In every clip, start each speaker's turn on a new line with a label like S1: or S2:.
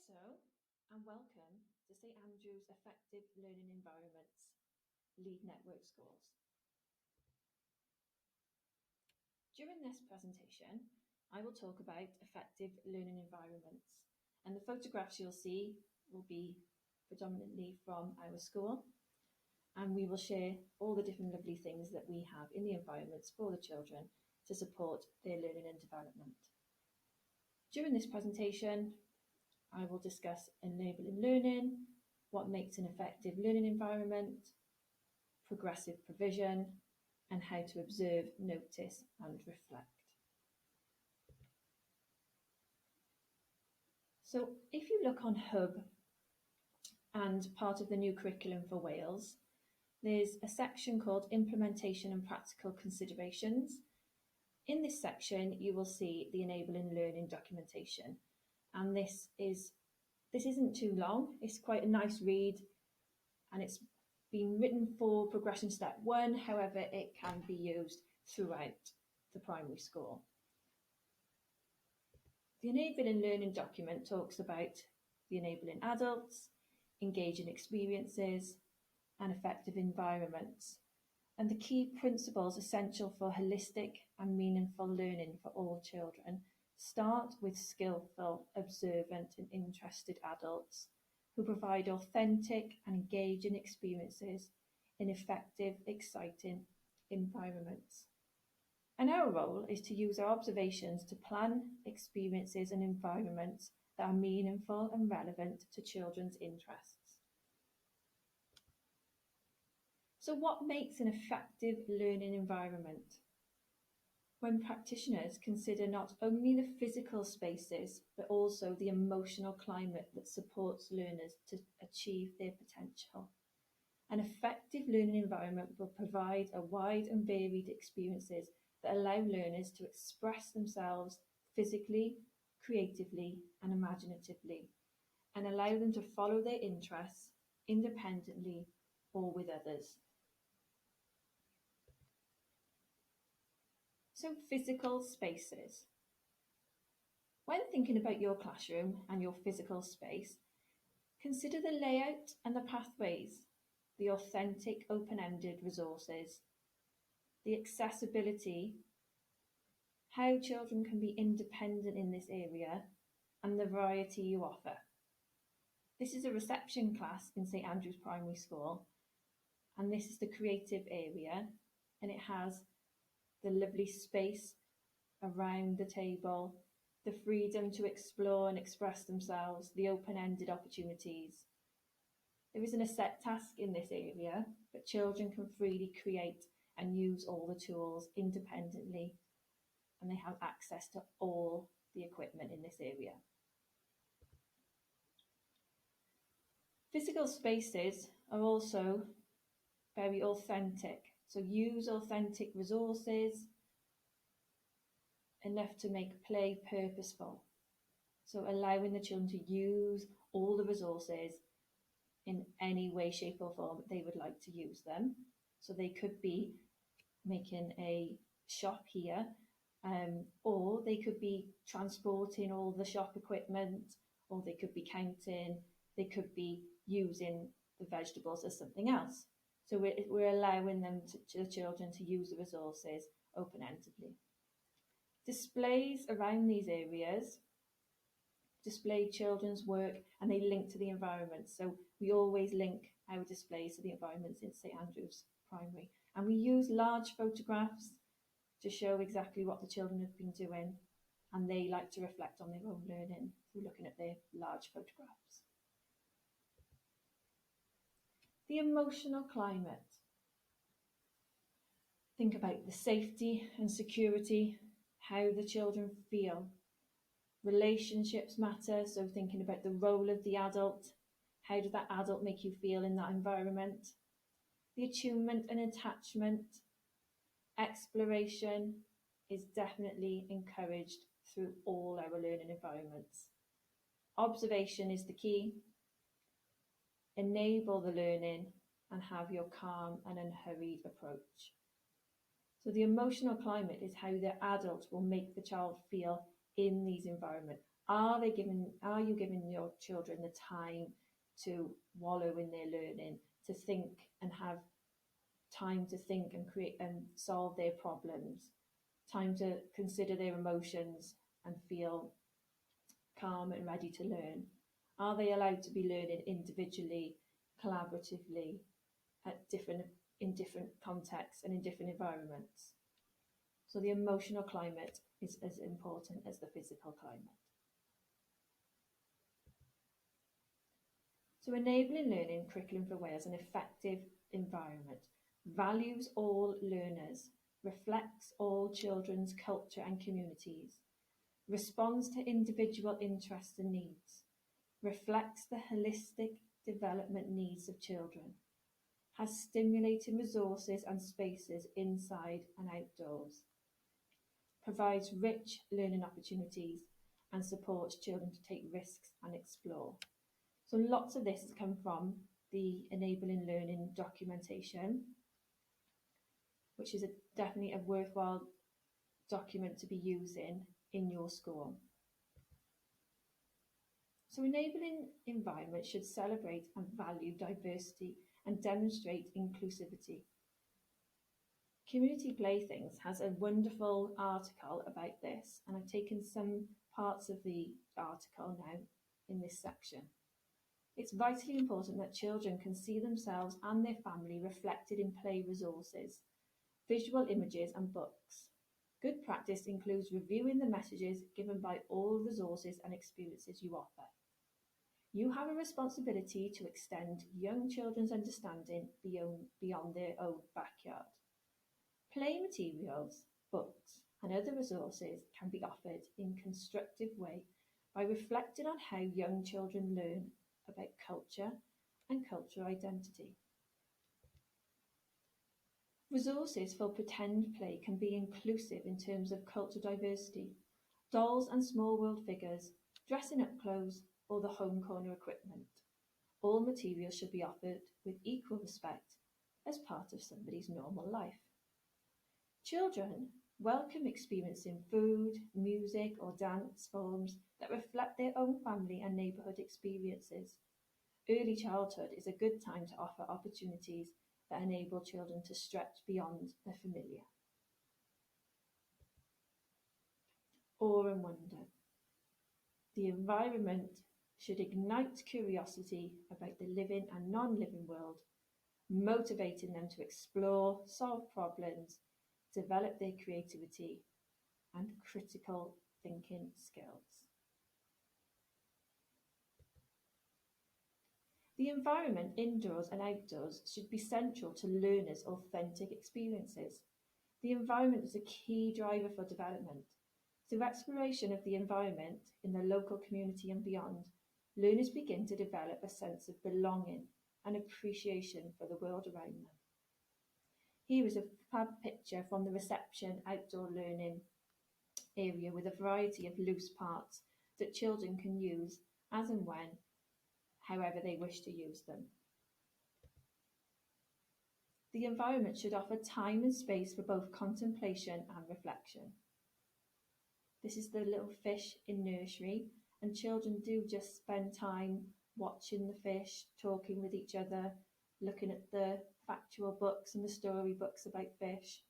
S1: Hello and welcome to St Andrew's Effective Learning Environments Lead Network Schools. During this presentation, I will talk about effective learning environments, and the photographs you'll see will be predominantly from our school, and we will share all the different lovely things that we have in the environments for the children to support their learning and development. During this presentation, I will discuss enabling learning, what makes an effective learning environment, progressive provision, and how to observe, notice, and reflect. So if you look on Hub and part of the new curriculum for Wales, there's a section called Implementation and Practical Considerations. In this section, you will see the enabling learning documentation, and this isn't too long. It's quite a nice read, and it's been written for progression step 1. However, it can be used throughout the primary school. The enabling learning document talks about the enabling adults, engaging experiences, and effective environments, and the key principles essential for holistic and meaningful learning for all children start with skillful, observant, and interested adults who provide authentic and engaging experiences in effective, exciting environments. And our role is to use our observations to plan experiences and environments that are meaningful and relevant to children's interests. So what makes an effective learning environment? When practitioners consider not only the physical spaces, but also the emotional climate that supports learners to achieve their potential. An effective learning environment will provide a wide and varied experiences that allow learners to express themselves physically, creatively, and imaginatively, and allow them to follow their interests independently or with others. So, physical spaces. When thinking about your classroom and your physical space, consider the layout and the pathways, the authentic open-ended resources, the accessibility, how children can be independent in this area, and the variety you offer. This is a reception class in St Andrew's Primary School, and this is the creative area, and it has the lovely space around the table, the freedom to explore and express themselves, the open-ended opportunities. There isn't a set task in this area, but children can freely create and use all the tools independently, and they have access to all the equipment in this area. Physical spaces are also very authentic, so use authentic resources, enough to make play purposeful. So allowing the children to use all the resources in any way, shape or form they would like to use them. So they could be making a shop here, or they could be transporting all the shop equipment, or they could be counting, they could be using the vegetables as something else. So we're allowing them the children to use the resources open-endedly. Displays around these areas display children's work, and they link to the environment. So we always link our displays to the environments in St Andrew's Primary. And we use large photographs to show exactly what the children have been doing, and they like to reflect on their own learning through looking at their large photographs. The emotional climate. Think about the safety and security, how the children feel. Relationships matter, so thinking about the role of the adult, how does that adult make you feel in that environment? The attunement and attachment, exploration is definitely encouraged through all our learning environments. Observation is the key. Enable the learning and have your calm and unhurried approach. So the emotional climate is how the adult will make the child feel in these environments. Are you giving your children the time to wallow in their learning, to think and have time to think and create and solve their problems, time to consider their emotions and feel calm and ready to learn? Are they allowed to be learning individually, collaboratively, in different contexts and in different environments? So the emotional climate is as important as the physical climate. So enabling learning curriculum for Wales an effective environment, values all learners, reflects all children's culture and communities, responds to individual interests and needs, reflects the holistic development needs of children, has stimulating resources and spaces inside and outdoors, provides rich learning opportunities and supports children to take risks and explore. So lots of this has come from the Enabling Learning documentation, which is definitely a worthwhile document to be using in your school. So enabling environment should celebrate and value diversity and demonstrate inclusivity. Community Playthings has a wonderful article about this, and I've taken some parts of the article now in this section. It's vitally important that children can see themselves and their family reflected in play resources, visual images and books. Good practice includes reviewing the messages given by all resources and experiences you offer. You have a responsibility to extend young children's understanding beyond their own backyard. Play materials, books and other resources can be offered in a constructive way by reflecting on how young children learn about culture and cultural identity. Resources for pretend play can be inclusive in terms of cultural diversity, dolls and small world figures, dressing up clothes or the home corner equipment. All materials should be offered with equal respect as part of somebody's normal life. Children welcome experiencing food, music or dance forms that reflect their own family and neighbourhood experiences. Early childhood is a good time to offer opportunities that enable children to stretch beyond the familiar. Awe and wonder. The environment should ignite curiosity about the living and non-living world, motivating them to explore, solve problems, develop their creativity and critical thinking skills. The environment, indoors and outdoors, should be central to learners' authentic experiences. The environment is a key driver for development. Through exploration of the environment in the local community and beyond, learners begin to develop a sense of belonging and appreciation for the world around them. Here is a fab picture from the reception outdoor learning area with a variety of loose parts that children can use as and when, however they wish to use them. The environment should offer time and space for both contemplation and reflection. This is the little fish in nursery, and children do just spend time watching the fish, talking with each other, looking at the factual books and the story books about fish.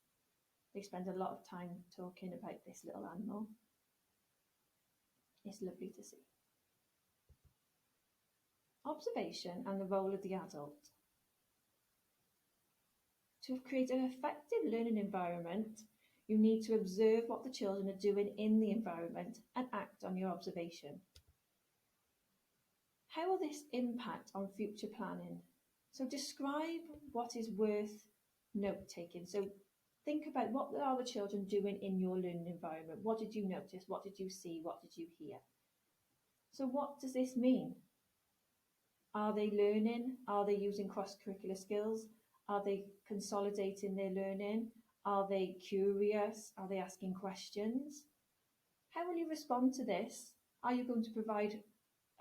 S1: They spend a lot of time talking about this little animal. It's lovely to see. Observation and the role of the adult. To create an effective learning environment, you need to observe what the children are doing in the environment and act on your observation. How will this impact on future planning? So describe what is worth note-taking. So think about what are the children doing in your learning environment? What did you notice? What did you see? What did you hear? So what does this mean? Are they learning? Are they using cross-curricular skills? Are they consolidating their learning? Are they curious? Are they asking questions? How will you respond to this? Are you going to provide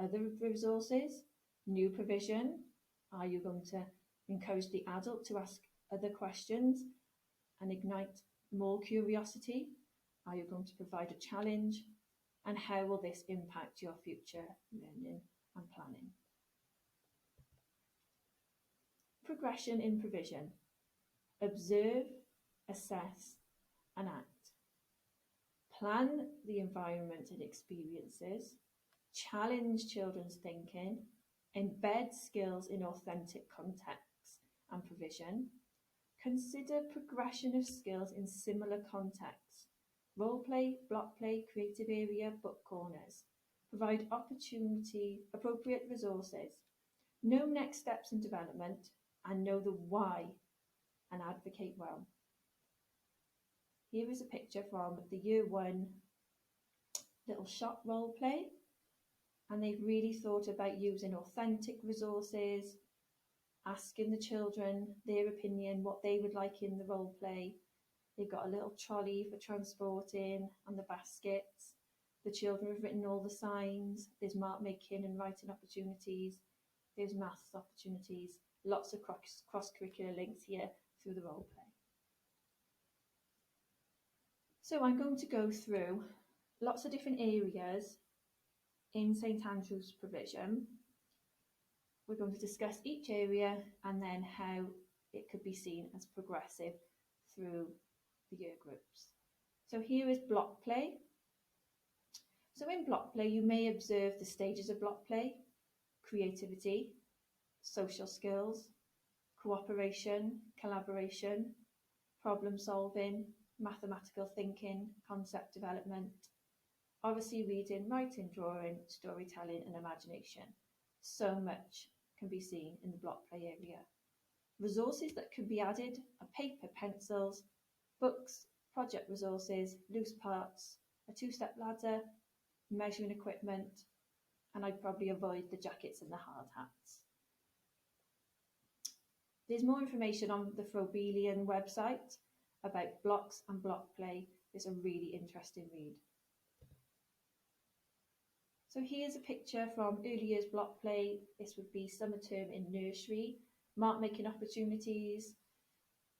S1: other resources, new provision? Are you going to encourage the adult to ask other questions and ignite more curiosity? Are you going to provide a challenge and how will this impact your future learning and planning. Progression in provision. Observe, assess and act. Plan the environment and experiences. Challenge children's thinking. Embed skills in authentic context and provision. Consider progression of skills in similar contexts. Role-play, block play, creative area, book corners. Provide appropriate resources. Know next steps in development and know the why and advocate well. Here is a picture from the Year 1 little shop role play, and they've really thought about using authentic resources, asking the children their opinion, what they would like in the role play. They've got a little trolley for transporting and the baskets. The children have written all the signs. There's mark making and writing opportunities. There's maths opportunities. Lots of cross-curricular links here through the role play. So I'm going to go through lots of different areas in St Andrew's provision. We're going to discuss each area and then how it could be seen as progressive through the year groups. So here is block play. So in block play, you may observe the stages of block play: creativity, social skills, cooperation, collaboration, problem solving, mathematical thinking, concept development, obviously reading, writing, drawing, storytelling and imagination. So much can be seen in the block play area. Resources that could be added are paper, pencils, books, project resources, loose parts, a two-step ladder, measuring equipment, and I'd probably avoid the jackets and the hard hats. There's more information on the Frobelian website about blocks and block play. It's a really interesting read. So here's a picture from early years block play. This would be summer term in nursery, mark making opportunities,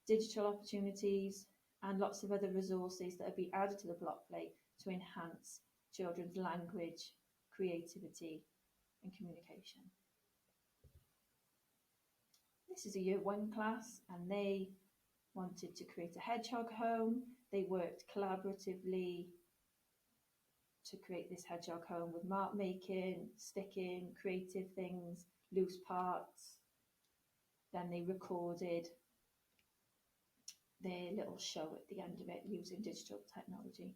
S1: digital opportunities, and lots of other resources that have been added to the block play to enhance children's language, creativity and communication. This is a year 1 class and they wanted to create a hedgehog home. They worked collaboratively to create this hedgehog home with mark making, sticking, creative things, loose parts. Then they recorded their little show at the end of it using digital technology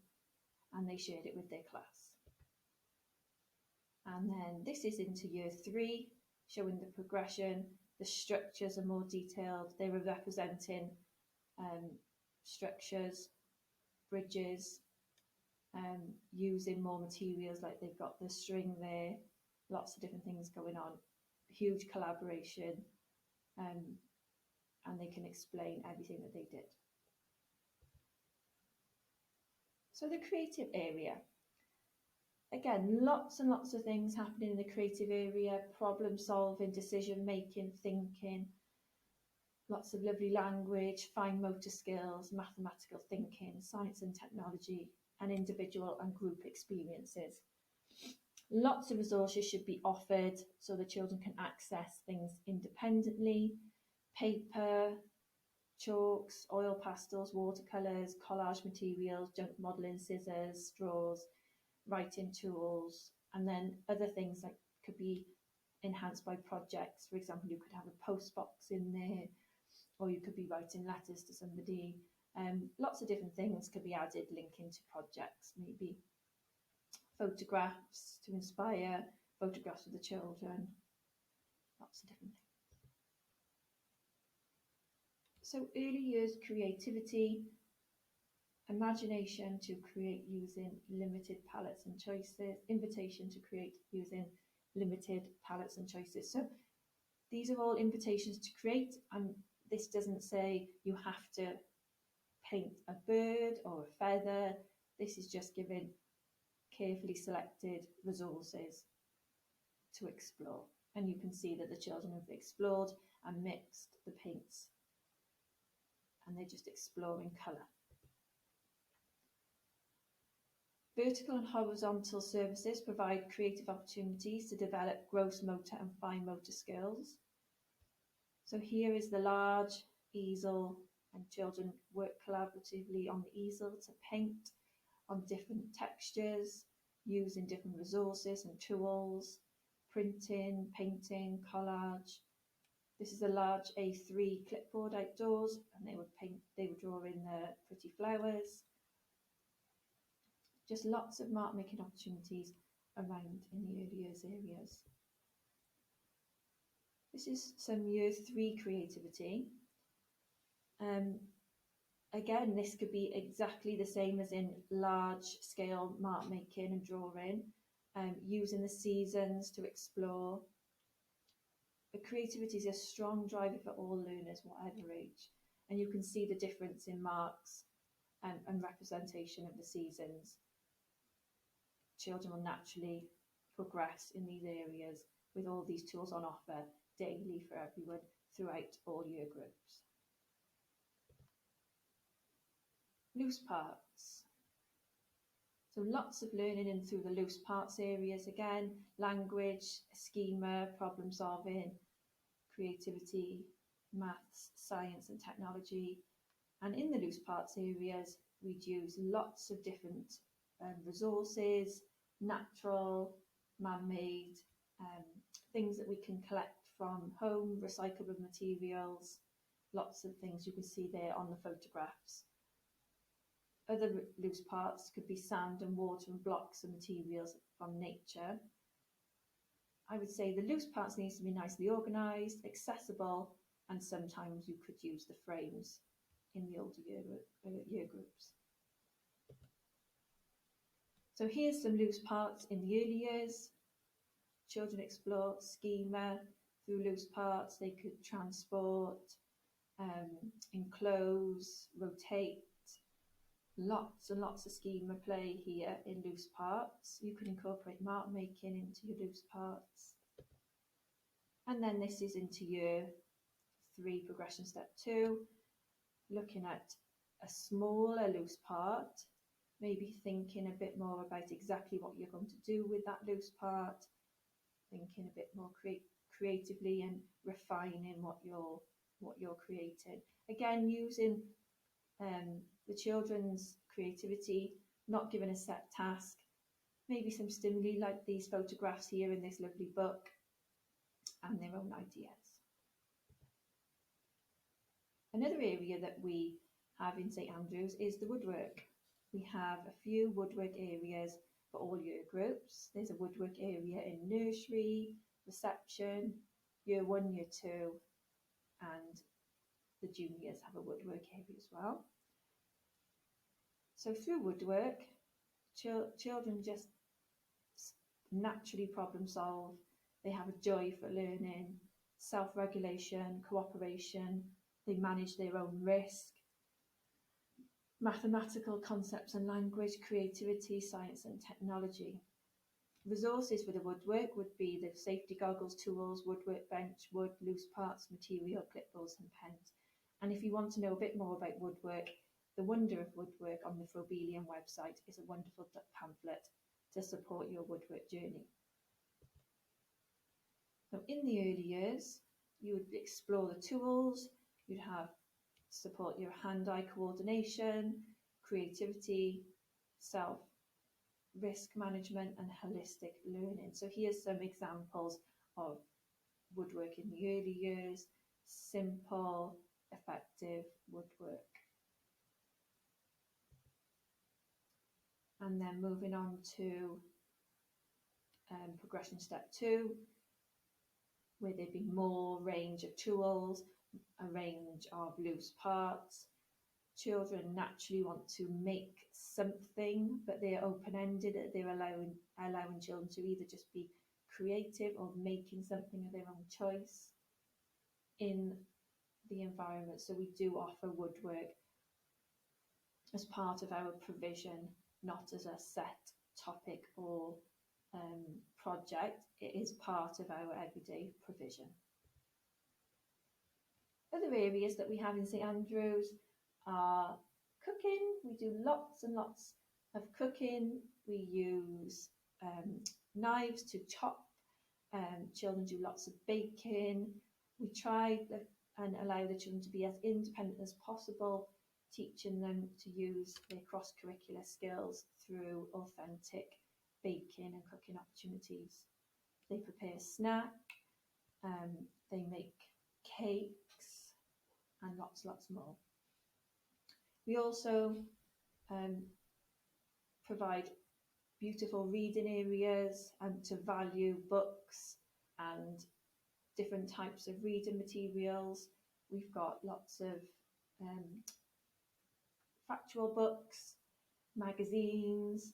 S1: and they shared it with their class. And then this is into year 3, showing the progression. The structures are more detailed. They were representing structures, bridges, using more materials, like they've got the string there, lots of different things going on, huge collaboration, and they can explain everything that they did. So the creative area. Again, lots and lots of things happening in the creative area: problem solving, decision making, thinking, lots of lovely language, fine motor skills, mathematical thinking, science and technology, and individual and group experiences. Lots of resources should be offered so the children can access things independently: paper, chalks, oil pastels, watercolours, collage materials, junk modelling, scissors, straws, writing tools, and then other things that could be enhanced by projects. For example, you could have a post box in there, or you could be writing letters to somebody. Lots of different things could be added linking to projects, maybe photographs to inspire, photographs of the children, lots of different things. So early years creativity, imagination to create using limited palettes and choices, invitation to create using limited palettes and choices. So these are all invitations to create, and this doesn't say you have to paint a bird or a feather. This is just giving carefully selected resources to explore, and you can see that the children have explored and mixed the paints and they're just exploring colour. Vertical and horizontal surfaces provide creative opportunities to develop gross motor and fine motor skills. So here is the large easel, and children work collaboratively on the easel to paint on different textures, using different resources and tools, printing, painting, collage. This is a large A3 clipboard outdoors, and they would draw in the pretty flowers. Just lots of mark making opportunities around in the early years areas. This is some year 3 creativity. Again, this could be exactly the same as in large scale mark making and drawing, using the seasons to explore. But creativity is a strong driver for all learners, whatever age. And you can see the difference in marks and representation of the seasons. Children will naturally progress in these areas with all these tools on offer daily for everyone throughout all year groups. Loose parts. So lots of learning in through the loose parts areas again, language, schema, problem solving, creativity, maths, science and technology. And in the loose parts areas, we'd use lots of different resources, natural, man-made, things that we can collect from home, recyclable materials, lots of things you can see there on the photographs. Other loose parts could be sand and water and blocks and materials from nature. I would say the loose parts needs to be nicely organised, accessible, and sometimes you could use the frames in the older year groups. So here's some loose parts in the early years. Children explore schema through loose parts. They could transport, enclose, rotate. Lots and lots of schema play here in loose parts. You can incorporate mark making into your loose parts. And then this is into year 3, progression step 2, looking at a smaller loose part, maybe thinking a bit more about exactly what you're going to do with that loose part, thinking a bit more creatively and refining what you're creating. Again, using the children's creativity, not given a set task, maybe some stimuli like these photographs here in this lovely book, and their own ideas. Another area that we have in St Andrews is the woodwork. We have a few woodwork areas for all year groups. There's a woodwork area in nursery, reception, year 1, year 2, and the juniors have a woodwork area as well. So through woodwork, children just naturally problem solve. They have a joy for learning, self-regulation, cooperation. They manage their own risk. Mathematical concepts and language, creativity, science and technology. Resources for the woodwork would be the safety goggles, tools, woodwork bench, wood, loose parts, material, clipboards and pens. And if you want to know a bit more about woodwork, The Wonder of Woodwork on the Frobelian website is a wonderful pamphlet to support your woodwork journey. So in the early years, you would explore the tools, you'd have support your hand-eye coordination, creativity, self-risk management and holistic learning. So here's some examples of woodwork in the early years, simple, effective woodwork. And then moving on to progression step 2, where there'd be more range of tools, a range of loose parts. Children naturally want to make something, but they're open-ended. They're allowing children to either just be creative or making something of their own choice in the environment. So we do offer woodwork as part of our provision, not as a set topic or project. It is part of our everyday provision. Other areas that we have in St Andrews are cooking. We do lots and lots of cooking We use knives to chop. Children do lots of baking. We try and allow the children to be as independent as possible, teaching them to use their cross-curricular skills through authentic baking and cooking opportunities. They prepare snack, they make cakes, and lots more. We also provide beautiful reading areas and to value books and different types of reading materials. We've got lots of factual books, magazines,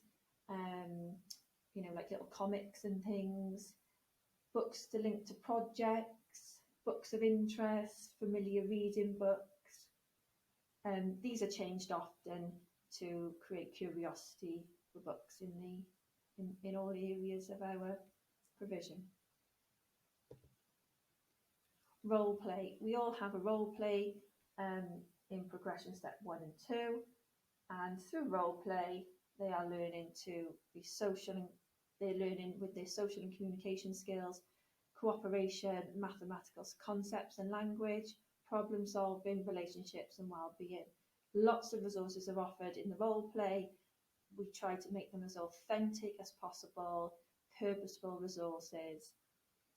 S1: like little comics and things, books to link to projects, books of interest, familiar reading books. These are changed often to create curiosity for books in all areas of our provision. Role play. We all have a role play in progression step 1 and 2, and through role play they are learning to be social, and they're learning with their social and communication skills, cooperation, mathematical concepts and language, problem solving, relationships and well-being. Lots of resources are offered in the role play. We try to make them as authentic as possible, purposeful resources,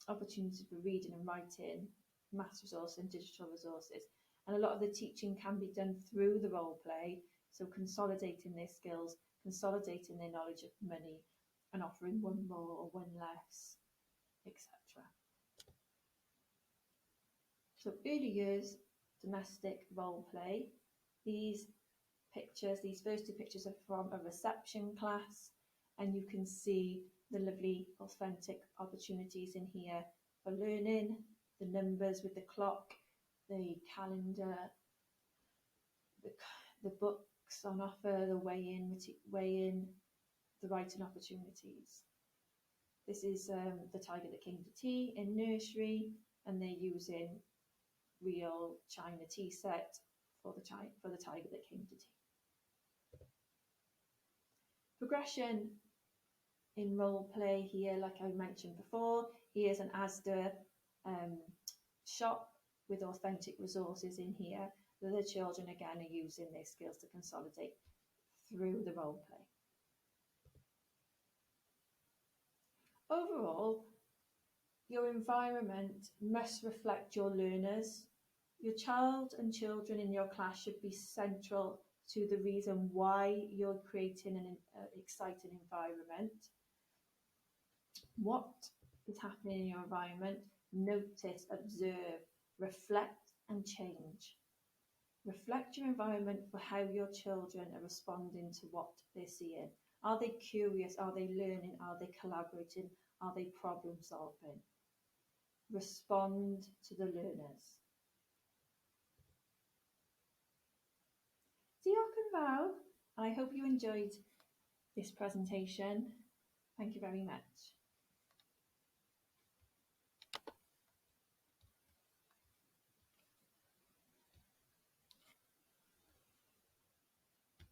S1: opportunities for reading and writing, maths resources and digital resources. And a lot of the teaching can be done through the role play, so consolidating their skills, consolidating their knowledge of money, and offering one more or one less, etc. So early years domestic role play. These first 2 pictures are from a reception class, and you can see the lovely authentic opportunities in here for learning, the numbers with the clock, the calendar, the books on offer, the weigh-in, the writing opportunities. This is the Tiger That Came to Tea in nursery, and they're using real china tea set for the Tiger That Came to Tea. Progression in role play here, like I mentioned before, here's an Asda shop with authentic resources in here that the children again are using their skills to consolidate through the role play. Overall, your environment must reflect your learners. Your child and children in your class should be central to the reason why you're creating an exciting environment. What is happening in your environment? Notice, observe, reflect and change. Reflect your environment for how your children are responding to what they're seeing. Are they curious? Are they learning? Are they collaborating? Are they problem solving? Respond to the learners. Diolch yn fawr. I hope you enjoyed this presentation. Thank you very much.